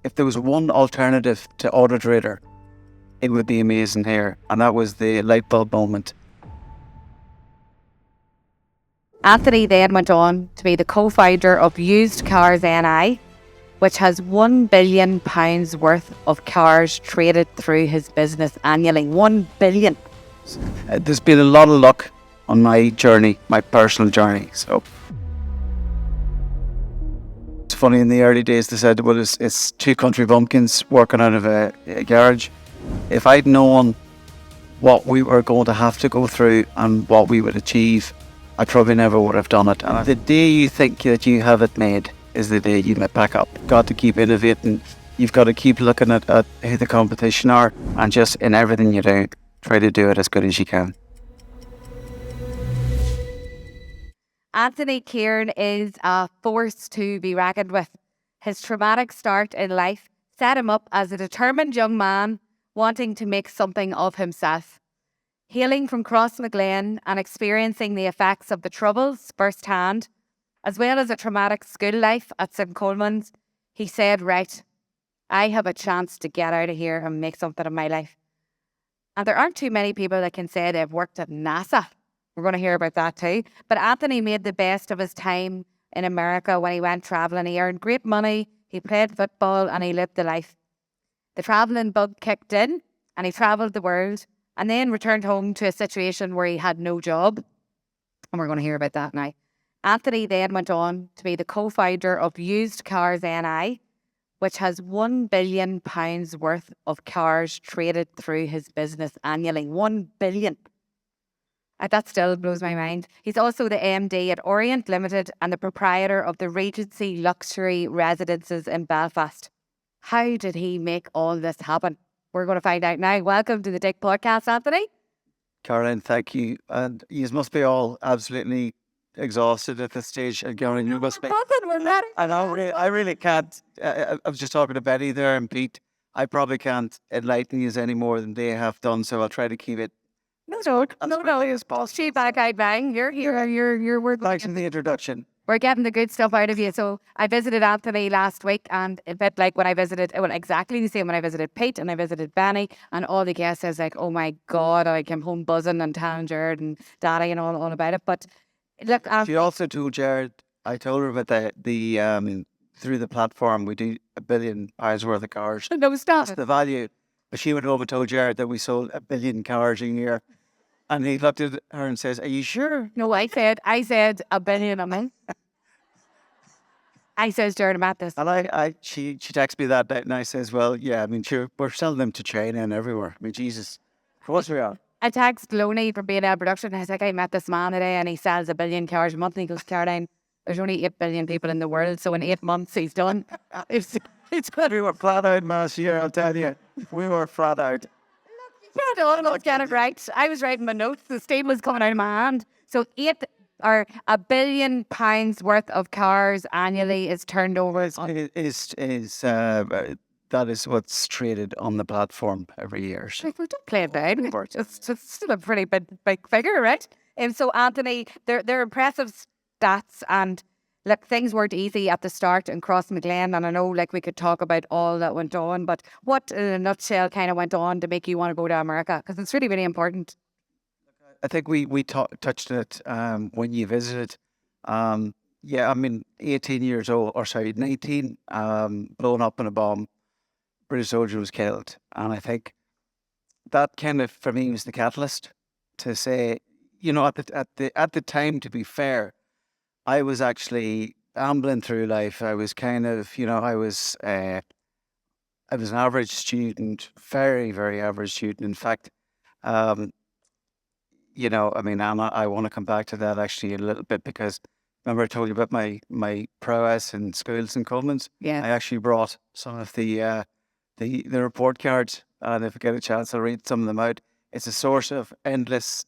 if there was one alternative to Autotrader, it would be amazing here. And that was the light bulb moment. Anthony then went on to be the co-founder of Used Cars NI, which has £1 billion worth of cars traded through his business annually. 1 billion. There's been a lot of luck on my journey, my personal journey. So it's funny, in the early days they said, well, it's two country bumpkins working out of a garage. If I'd known what we were going to have to go through and what we would achieve, I probably never would have done it. And the day you think that you have it made is the day you pack up. Got to keep innovating. You've got to keep looking at who the competition are, and just in everything you do, try to do it as good as you can. Anthony Kieran is a force to be reckoned with. His traumatic start in life set him up as a determined young man wanting to make something of himself. Hailing from Crossmaglen and experiencing the effects of the Troubles firsthand, as well as a traumatic school life at St Colman's, he said, right, I have a chance to get out of here and make something of my life. And there aren't too many people that can say they've worked at NASA. We're going to hear about that too. But Anthony made the best of his time in America when he went travelling. He earned great money, he played football, and he lived the life. The travelling bug kicked in and he travelled the world and then returned home to a situation where he had no job. And we're going to hear about that now. Anthony then went on to be the co-founder of Used Cars NI, which has £1 billion worth of cars traded through his business annually. 1 billion. That still blows my mind. He's also the MD at Aurient Limited and the proprietor of the Regency luxury residences in Belfast. How did he make all this happen? We're going to find out now. Welcome to the Dick Podcast, Anthony. Caroline, thank you. And you must be all absolutely exhausted at this stage. And Caroline, you must be. I know, I really can't. I was just talking to Betty there and Pete. I probably can't enlighten you any more than they have done, so I'll try to keep it. No, as possible. Straight back, I bang. You're here. You're working. Thanks for the introduction. We're getting the good stuff out of you. So I visited Anthony last week, and a bit like when I visited, well, exactly the same when I visited Pete and I visited Benny, and all the guests says like, oh my God, I came home buzzing and telling Jared and Daddy and all about it. But look, she also told Jared, I told her about the through the platform we do £1 billion worth of cars. No, stop. That's the value. But she went home and told Jared that we sold 1 billion cars a year. And he looked at her and says, are you sure? No, I said 1 billion a month. I says, Jared, I'm at this. And she texted me that night and I says, well, yeah, I mean, sure, we're selling them to China and everywhere. I mean, Jesus, of course we are. I texted Loney from B&L Production and I was like, I met this man today and he sells 1 billion cars a month. And he goes, Caroline, there's only 8 billion people in the world. So in 8 months, he's done. It's we were flat out last year, I'll tell you. We were flat out. I don't get it right. I was writing my notes. The steam was coming out of my hand. So £1 billion worth of cars annually is turned over. That is what's traded on the platform every year. So. Well, don't play it down. It's still a pretty big figure, right? And so Anthony, they're impressive stats, and look, things weren't easy at the start in Crossmaglen, and I know like we could talk about all that went on, but what in a nutshell kind of went on to make you want to go to America? Because it's really, really important. I think we touched it when you visited. Yeah, I mean, 18 years old, or sorry, 19, blown up in a bomb. British soldier was killed, and I think that kind of for me was the catalyst to say, you know, at the time, to be fair, I was actually ambling through life. I was kind of, you know, I was an average student, very, very average student. In fact, you know, I mean, Anna, I want to come back to that actually a little bit because remember I told you about my prowess in schools and Colman's? Yeah. I actually brought some of the report cards, and if I get a chance, I'll read some of them out. It's a source of endless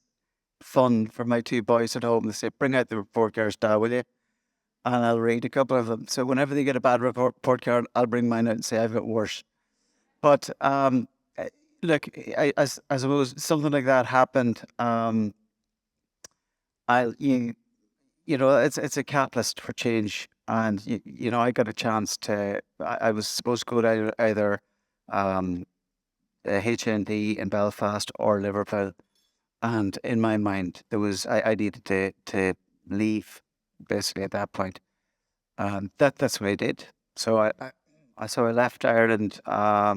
fun for my two boys at home. They say, bring out the report cards, Dad, will you? And I'll read a couple of them. So whenever they get a bad report card, I'll bring mine out and say, I've got worse. But look, I suppose something like that happened. You know, it's a catalyst for change. And I got a chance to. I was supposed to go to either um, HND in Belfast or Liverpool, and in my mind there was I needed to leave basically at that point. That's what I did. So I left Ireland. I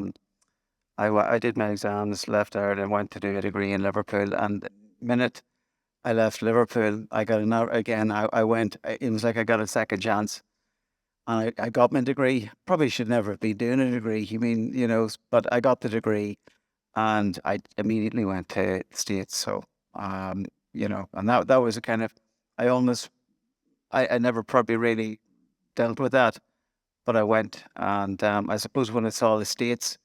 did my exams, left Ireland, went to do a degree in Liverpool, and the minute I left Liverpool, I got an hour again. I went. It was like I got a second chance, and I got my degree. Probably should never have been doing a degree. You mean, but I got the degree, and I immediately went to the States. So, and that was a kind of, I almost, I never probably really dealt with that, but I went, and I suppose when I saw the States,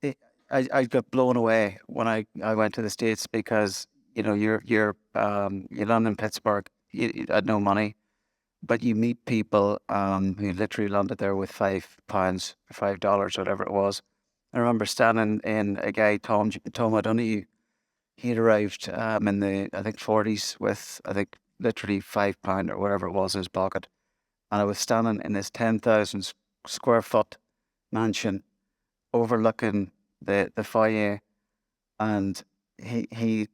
it, I got blown away when I went to the States because you land in Pittsburgh, you had no money, but you meet people who literally landed there with £5, $5, whatever it was. I remember standing in a guy, Tom O'Donoghue. He'd arrived in the I think 40s with I think literally £5 or whatever it was in his pocket, and I was standing in this 10,000 square foot mansion overlooking the foyer, and he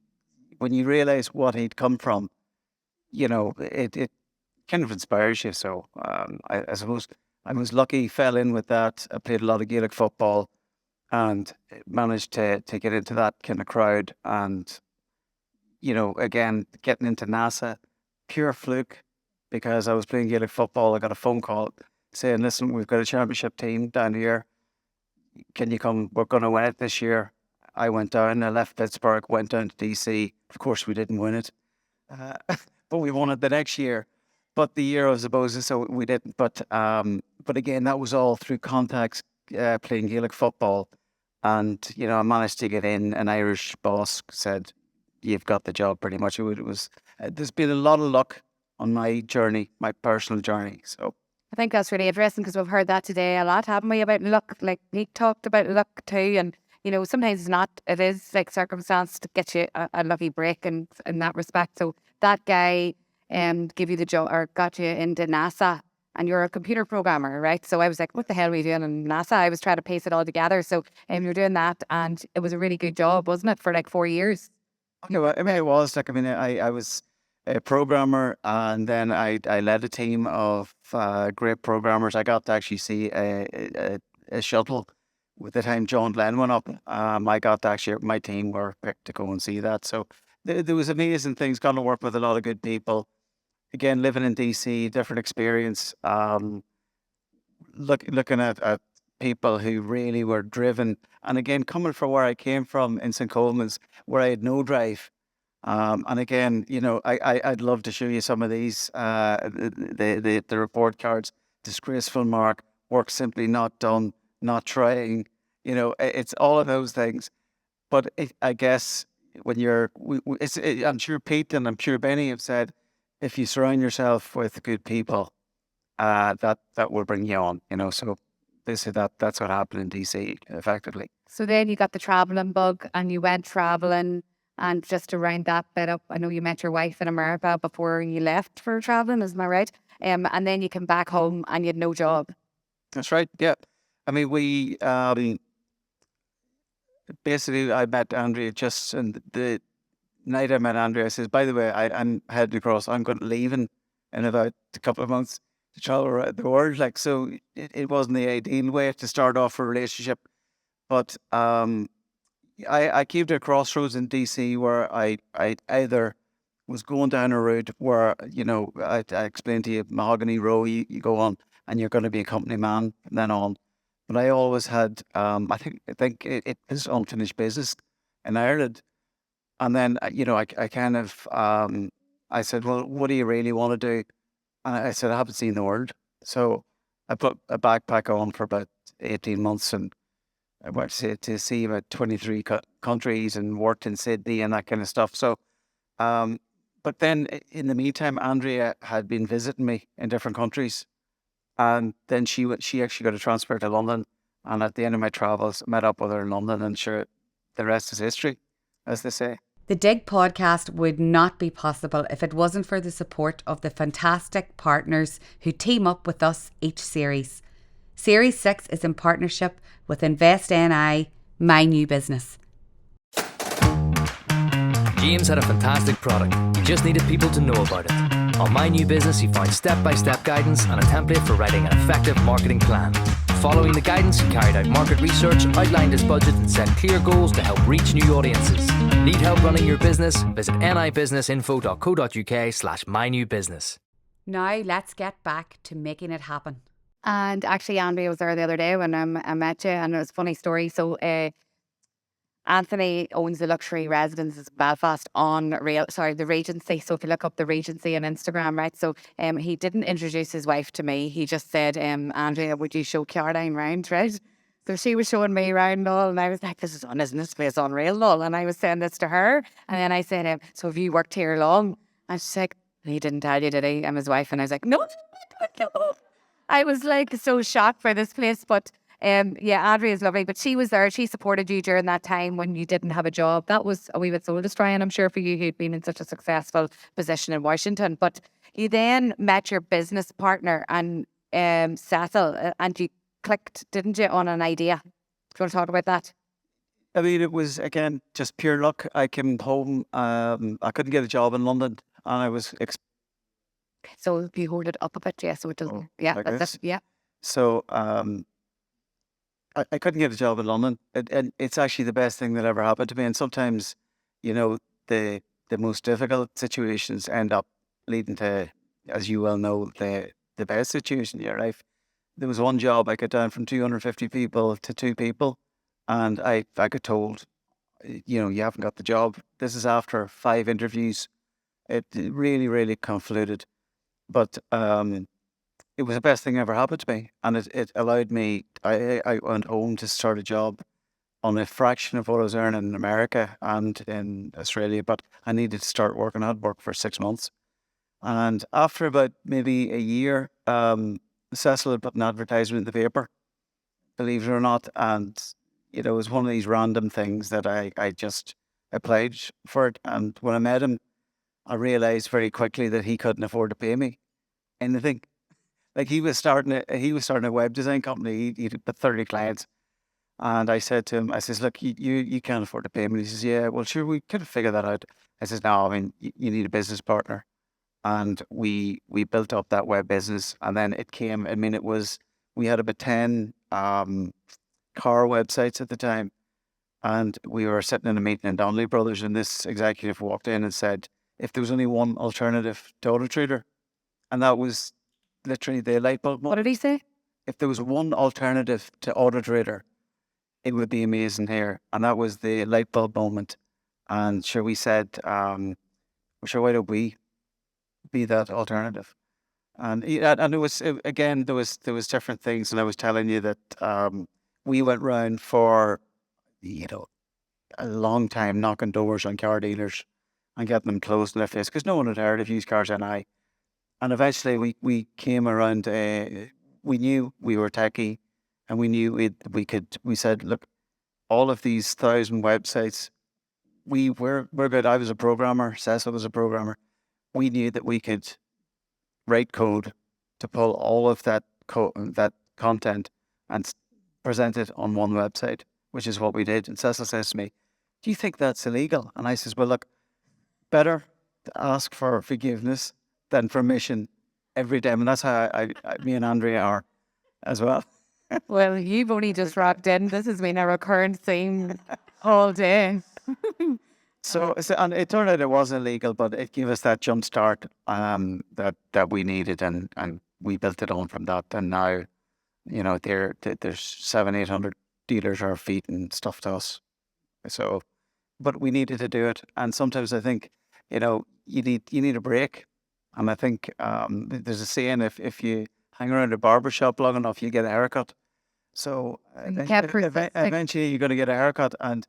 when you realise what he'd come from, it kind of inspires you. So I suppose I was lucky, fell in with that. I played a lot of Gaelic football and managed to get into that kind of crowd. And, again, getting into NASA, pure fluke, because I was playing Gaelic football. I got a phone call saying, listen, we've got a championship team down here. Can you come? We're going to win it this year. I went down, I left Pittsburgh, went down to DC. Of course, we didn't win it, uh, but we won it the next year. But the year I was supposed to, so we didn't. But again, that was all through contacts, playing Gaelic football. And, I managed to get in. An Irish boss said, you've got the job pretty much. It was, there's been a lot of luck on my journey, my personal journey. So, I think that's really interesting because we've heard that today a lot, haven't we, about luck? Like Pete talked about luck too. And, sometimes it's not, it is like circumstance to get you a lucky break in that respect. So that guy give you the job or got you into NASA and you're a computer programmer, right? So I was like, what the hell are we doing in NASA? I was trying to piece it all together. So you're doing that and it was a really good job, wasn't it, for like 4 years? no, I mean, it was like, I mean, I was a programmer, and then I led a team of great programmers. I got to actually see a shuttle with the time John Glenn went up. I got to actually, my team were picked to go and see that. So there was amazing things. Got to work with a lot of good people. Again, living in DC, different experience. Looking at people who really were driven, and again, coming from where I came from in St. Colman's, where I had no drive. And again, I'd love to show you some of these, the report cards. Disgraceful mark, work simply not done, not trying. It's all of those things. But I guess when I'm sure Pete and I'm sure Benny have said, if you surround yourself with good people, that will bring you on. So they say that's what happened in DC effectively. So then you got the travelling bug and you went travelling. And just to round that bit up, I know you met your wife in America before you left for travelling, isn't that right? And then you came back home and you had no job. That's right. Yeah. I mean, we basically I met Andrea just and the night I met Andrea. I says, by the way, I'm heading across. I'm going to leaving in about a couple of months to travel around the world. Like, so it wasn't the ideal way to start off a relationship, but I came to a crossroads in DC where I either was going down a route where, I explained to you, mahogany row, you go on and you're going to be a company man from then on. But I always had, I think it is unfinished business in Ireland. And then, I kind of, I said, well, what do you really want to do? And I said, I haven't seen the world. So I put a backpack on for about 18 months and I went to see about 23 countries and worked in Sydney and that kind of stuff. So, but then in the meantime, Andrea had been visiting me in different countries. And then she actually got a transfer to London. And at the end of my travels, met up with her in London and sure, the rest is history, as they say. The Dig podcast would not be possible if it wasn't for the support of the fantastic partners who team up with us each series. Series 6 is in partnership with Invest NI, my new business. James had a fantastic product. He just needed people to know about it. On My New Business, he found step-by-step guidance and a template for writing an effective marketing plan. Following the guidance, he carried out market research, outlined his budget and set clear goals to help reach new audiences. Need help running your business? Visit nibusinessinfo.co.uk/mynewbusiness. Now let's get back to making it happen. And actually, Andrea was there the other day when I met you, and it was a funny story. So, Anthony owns the luxury residences in Belfast on the Regency. So if you look up the Regency on Instagram, right? So he didn't introduce his wife to me. He just said, Andrea, would you show Caroline round, right? So she was showing me around and all, and I was like, isn't this place unreal and all? And I was saying this to her. And then I said, so have you worked here long? And she's like, he didn't tell you, did he? I'm his wife. And I was like, no. I was like so shocked by this place, but Andrea's lovely, but she was there. She supported you during that time when you didn't have a job. That was a wee bit soul destroying, I'm sure, for you who'd been in such a successful position in Washington. But you then met your business partner and Cecil, and you clicked, didn't you, on an idea? Do you want to talk about that? I mean, it was, again, just pure luck. I came home, I couldn't get a job in London, and I was... So if you hold it up a bit, yeah, so it doesn't... yeah, like that's this. it, yeah. So I couldn't get a job in London. And it's actually the best thing that ever happened to me. And sometimes, the most difficult situations end up leading to, as you well know, the best situation in your life. There was one job I got down from 250 people to 2 people, and I got told, you haven't got the job. This is after 5 interviews. It really, really convoluted. But it was the best thing ever happened to me. And it allowed me, I went home to start a job on a fraction of what I was earning in America and in Australia, but I needed to start working. I'd work for 6 months. And after about maybe a year, Cecil had put an advertisement in the paper, believe it or not. And, it was one of these random things that I just applied for it. And when I met him, I realized very quickly that he couldn't afford to pay me anything. Like he was starting a web design company. He'd put 30 clients. And I said to him, I says, look, you can't afford to pay me. He says, yeah, well, sure, we could figure that out. I says, no, I mean, you need a business partner. And we built up that web business. And then it came, I mean, we had about 10 car websites at the time. And we were sitting in a meeting in Donnelly Brothers, and this executive walked in and said, if there was only one alternative to Autotrader, and that was literally the light bulb moment. What did he say? If there was one alternative to Autotrader, it would be amazing here. And that was the light bulb moment. And sure, we said, sure, why don't we be that alternative? And it was, again, there was different things. And I was telling you that we went round for, a long time knocking doors on car dealers and getting them closed in their face because no one had heard of used cars NI. And eventually we came around, we knew we were techie, and we knew we said, look, all of these 1,000 websites, we're good. I was a programmer, Cecil was a programmer. We knew that we could write code to pull all of that content and present it on one website, which is what we did. And Cecil says to me, do you think that's illegal? And I says, well, look, better to ask for forgiveness than permission every time. And that's how me and Andrea are as well. Well, you've only just wrapped in. This has been a recurrent theme all day. So and it turned out it wasn't illegal, but it gave us that jump start that we needed, and we built it on from that. And now, there's 700-800 dealers are feeding stuff to us. So, but we needed to do it, and sometimes I think, you need a break, and I think there's a saying, if you hang around a barber shop long enough, you get a haircut. So eventually you're going to get a haircut, and.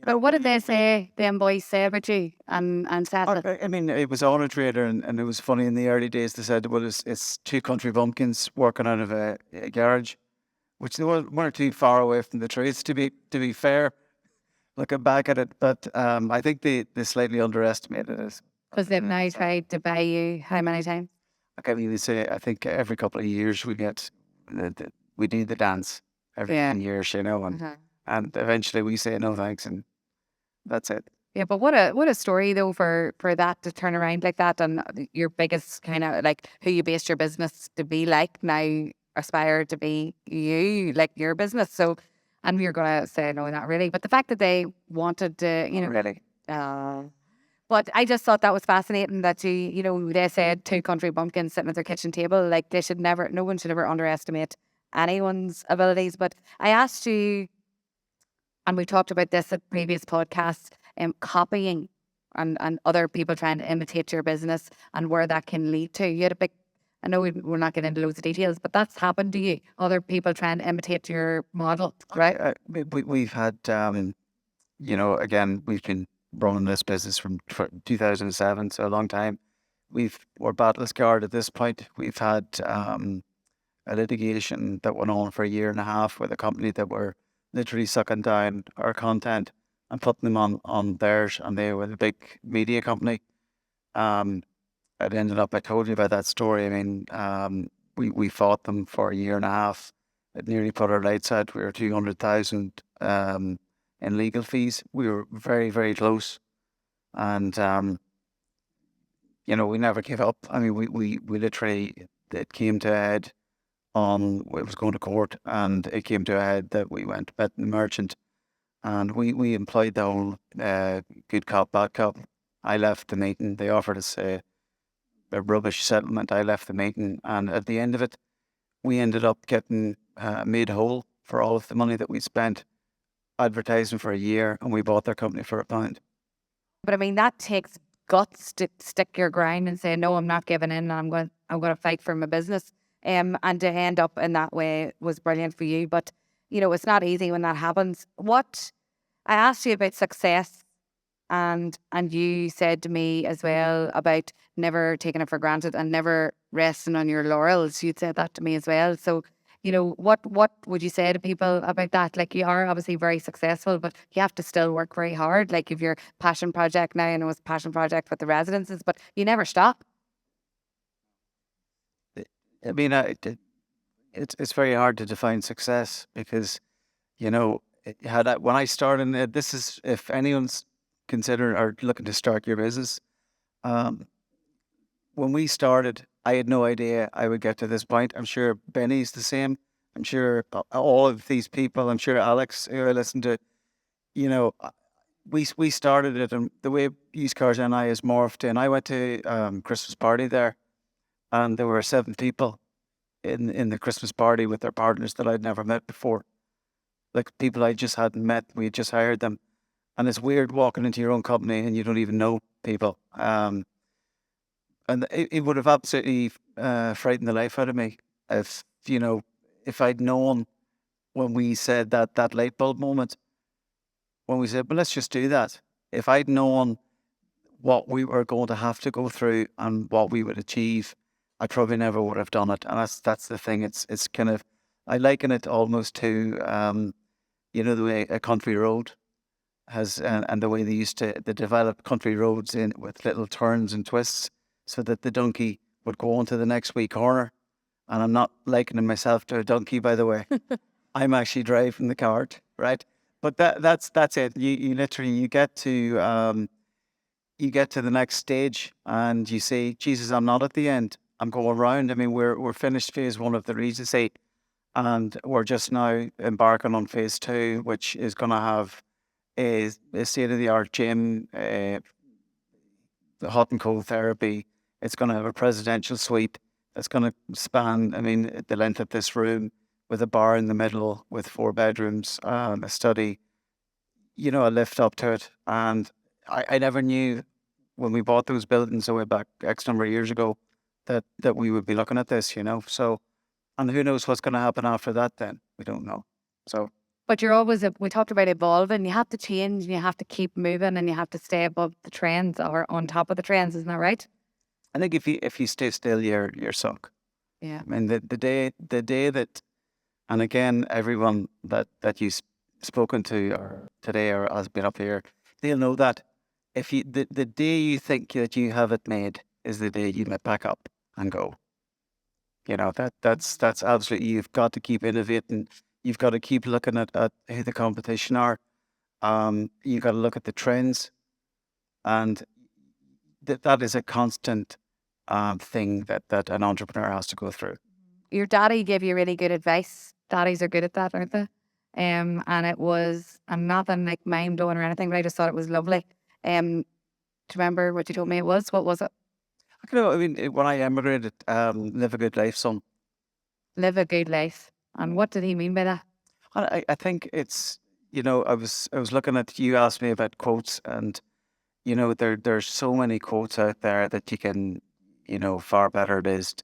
But what did they say, them boys say about you and Cecil? I mean, it was Trader, and it was funny in the early days. They said, well, it's 2 country bumpkins working out of a garage, which they weren't too far away from the trades, to be fair. looking back at it, but I think they slightly underestimated it. Because they've now tried to buy you how many times? Like I mean, they say I think every couple of years we do the dance every 10 years, and Uh-huh. and eventually we say no thanks, and that's it. Yeah, but what a story though for that to turn around like that, and your biggest kind of like who you based your business to be like now aspire to be you, like your business. So, and you're gonna say no, not really. But the fact that they wanted to, Really, but I just thought that was fascinating that they said two country bumpkins sitting at their kitchen table. Like no one should ever underestimate anyone's abilities. But I asked you, and we talked about this at previous podcasts, copying and other people trying to imitate your business and where that can lead to. You had a big, I know we're not getting into loads of details, but that's happened to you. Other people trying to imitate your model, right? we've had again we've been running this business from 2007, so a long time. We're battle scarred at this point. We've had a litigation that went on for a year and a half with a company that were literally sucking down our content and putting them on theirs, and they were a big media company. It ended up, I told you about that story. I mean, we fought them for a year and a half. It nearly put our lights out. We were 200,000 in legal fees. We were very, very close, and we never gave up. I mean, we literally, it came to a head it was going to court, and it came to a head that we went to bet the merchant, and we employed the whole good cop, bad cop. I left the meeting. They offered us a rubbish settlement. I left the meeting, and at the end of it, we ended up getting made whole for all of the money that we spent advertising for a year, and we bought their company for £1. But I mean, that takes guts to stick your ground and say, no, I'm not giving in, and I'm going to fight for my business. And to end up in that way was brilliant for you. But it's not easy when that happens. I asked you about success, and you said to me as well about never taking it for granted and never resting on your laurels. You'd said that to me as well. So, what would you say to people about that? Like, you are obviously very successful, but you have to still work very hard. Like, if your passion project now, I know it's a passion project with the residences, but you never stop. I mean, it's very hard to define success because, when I started, this is, if anyone's considering or looking to start your business, when we started, I had no idea I would get to this point. I'm sure Benny's the same. I'm sure all of these people, I'm sure Alex, who I listened to, we started it, and the way Used Cars and I has morphed in. I went to Christmas party there, and there were 7 people in the Christmas party with their partners that I'd never met before. Like, people I just hadn't met. We had just hired them. And it's weird walking into your own company and you don't even know people. And it would have absolutely frightened the life out of me if I'd known when we said that light bulb moment, when we said, well, let's just do that. If I'd known what we were going to have to go through and what we would achieve, I probably never would have done it. And that's the thing. It's kind of, I liken it almost to, the way a country road has, and the way they develop country roads with little turns and twists so that the donkey would go on to the next wee corner. And I'm not likening myself to a donkey, by the way. I'm actually driving the cart, right? But that's it. You literally, you get to the next stage and you say, Jesus, I'm not at the end. I'm going round. I mean, we're finished phase 1 of the Regency, and we're just now embarking on phase 2, which is going to have a state-of-the-art gym, the hot and cold therapy. It's going to have a presidential suite. It's going to span, I mean, the length of this room, with a bar in the middle, with 4 bedrooms, a study, a lift up to it. And I never knew when we bought those buildings way back X number of years ago that we would be looking at this, So, and who knows what's going to happen after that then? We don't know. So. But you're always, we talked about evolving. You have to change and you have to keep moving and you have to stay above the trends or on top of the trends. Isn't that right? I think if you stay still, you're sunk. Yeah. I mean, the day that, and again, everyone that you spoken to or today or has been up here, they'll know that if you the day you think that you have it made is the day you might pack up and go. That's absolutely, you've got to keep innovating. You've got to keep looking at who the competition are. You've got to look at the trends, and that is a constant thing that an entrepreneur has to go through. Your daddy gave you really good advice. Daddies are good at that, aren't they? And it was, and nothing like mind blowing or anything, but I just thought it was lovely. Do you remember what you told me it was? What was it? I mean, when I emigrated, live a good life, son. Live a good life. And what did he mean by that? And I think it's, I was looking at, you asked me about quotes, and there's so many quotes out there that you can, far better it is,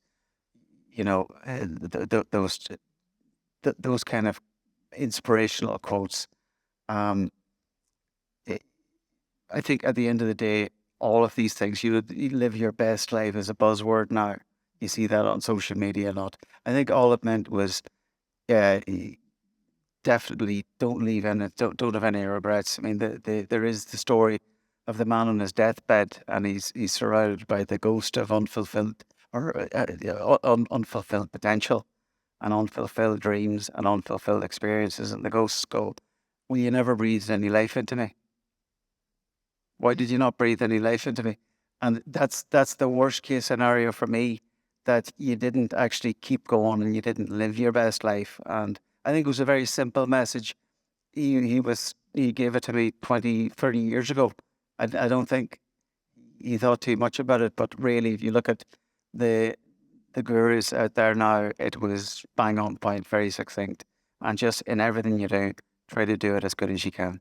those kind of inspirational quotes. I think at the end of the day, all of these things, you live your best life as a buzzword now. You see that on social media a lot. I think all it meant was, definitely don't leave any, don't have any regrets. I mean, there is the story of the man on his deathbed, and he's surrounded by the ghost of unfulfilled unfulfilled potential, and unfulfilled dreams, and unfulfilled experiences. And the ghosts go, "Well, you never breathed any life into me. Why did you not breathe any life into me?" And that's the worst case scenario for me, that you didn't actually keep going and you didn't live your best life. And I think it was a very simple message. He gave it to me 20, 30 years ago. I don't think he thought too much about it, but really, if you look at the gurus out there now, it was bang on point, very succinct, and just in everything you do, try to do it as good as you can.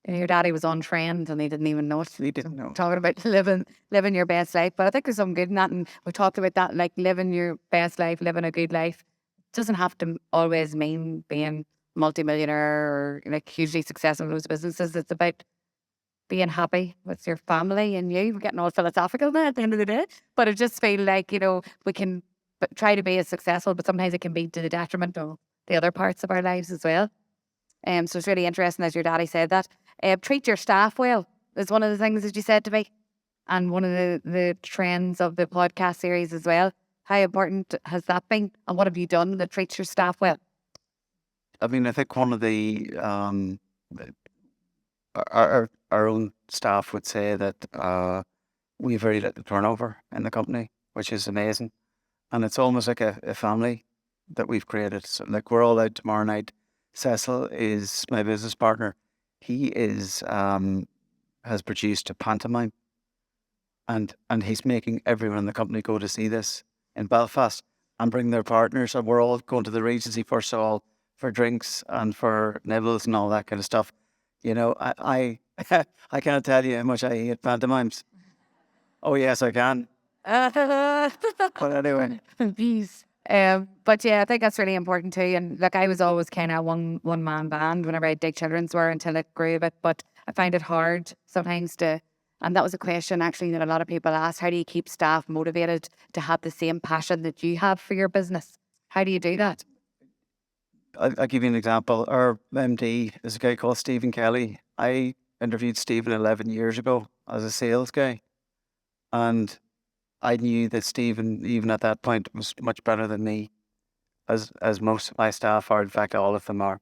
And your daddy was on trend and he didn't even know it. He didn't know. Talking about living your best life. But I think there's some good in that. And we talked about that, like living your best life, living a good life. It doesn't have to always mean being multimillionaire or like hugely successful in those businesses. It's about being happy with your family and you. We're getting all philosophical now at the end of the day. But I just feel like, we can try to be as successful, but sometimes it can be to the detriment of the other parts of our lives as well. So it's really interesting that your daddy said that. Treat your staff well is one of the things that you said to me, and one of the trends of the podcast series as well. How important has that been, and what have you done that treats your staff well? I mean, I think one of the our own staff would say that we have very little turnover in the company, which is amazing, and it's almost like a family that we've created. So, like, we're all out tomorrow night. Cecil is my business partner. He has produced a pantomime, and he's making everyone in the company go to see this in Belfast and bring their partners. And we're all going to the Regency first of all for drinks and for nibbles and all that kind of stuff. I I can't tell you how much I hate pantomimes. Oh yes, I can. But anyway, Bees. But yeah, I think that's really important too. And like, I was always kind of one man band whenever I did children's wear until it grew a bit. But I find it hard sometimes and that was a question actually that a lot of people ask. How do you keep staff motivated to have the same passion that you have for your business? How do you do that? I'll give you an example. Our MD is a guy called Stephen Kelly. I interviewed Stephen 11 years ago as a sales guy, and I knew that Stephen, even at that point, was much better than me, as most of my staff are. In fact, all of them are.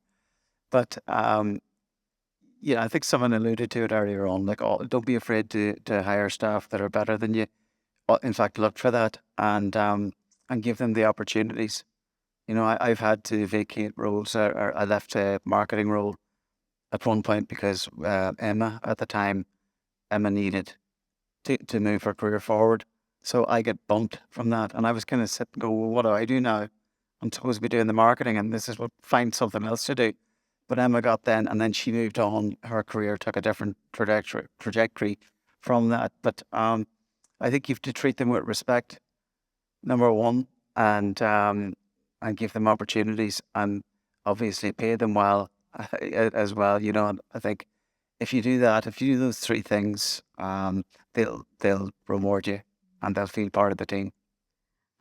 But I think someone alluded to it earlier on. Like, don't be afraid to hire staff that are better than you. In fact, look for that and give them the opportunities. I've had to vacate roles. I left a marketing role at one point because Emma at the time, needed to move her career forward. So I get bumped from that, and I was kind of sitting and go, well, what do I do now? I'm supposed to be doing the marketing, and this is what, find something else to do. But Emma got then, and then she moved on. Her career took a different trajectory from that. But I think you have to treat them with respect, number one, and give them opportunities, and obviously pay them well as well. And I think if you do that, if you do those three things, they'll reward you, and they'll feel part of the team.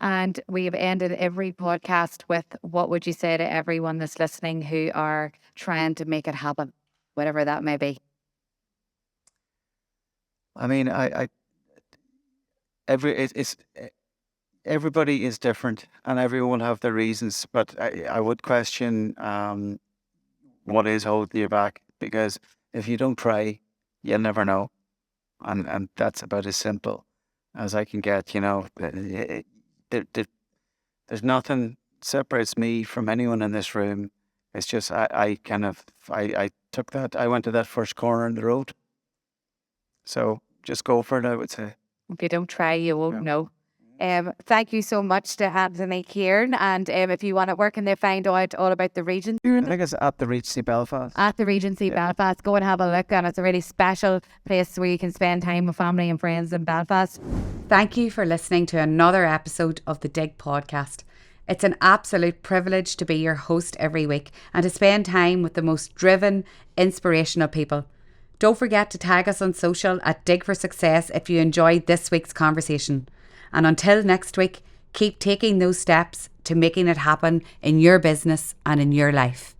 And we have ended every podcast with, what would you say to everyone that's listening who are trying to make it happen, whatever that may be? I mean, everybody is different, and everyone will have their reasons. But I would question what is holding you back, because if you don't try, you'll never know, and that's about as simple as I can get. There's nothing separates me from anyone in this room. It's just I took that. I went to that first corner in the road. So just go for it, I would say. If you don't try, you won't know. Thank you so much to Anthony Kieran. And if you want to work and they find out all about the Regency, I think it's at the Regency Belfast. At the Regency Belfast, go and have a look. And it's a really special place where you can spend time with family and friends in Belfast. Thank you for listening to another episode of the Dig podcast. It's an absolute privilege to be your host every week and to spend time with the most driven, inspirational people. Don't forget to tag us on social at Dig for Success if you enjoyed this week's conversation. And until next week, keep taking those steps to making it happen in your business and in your life.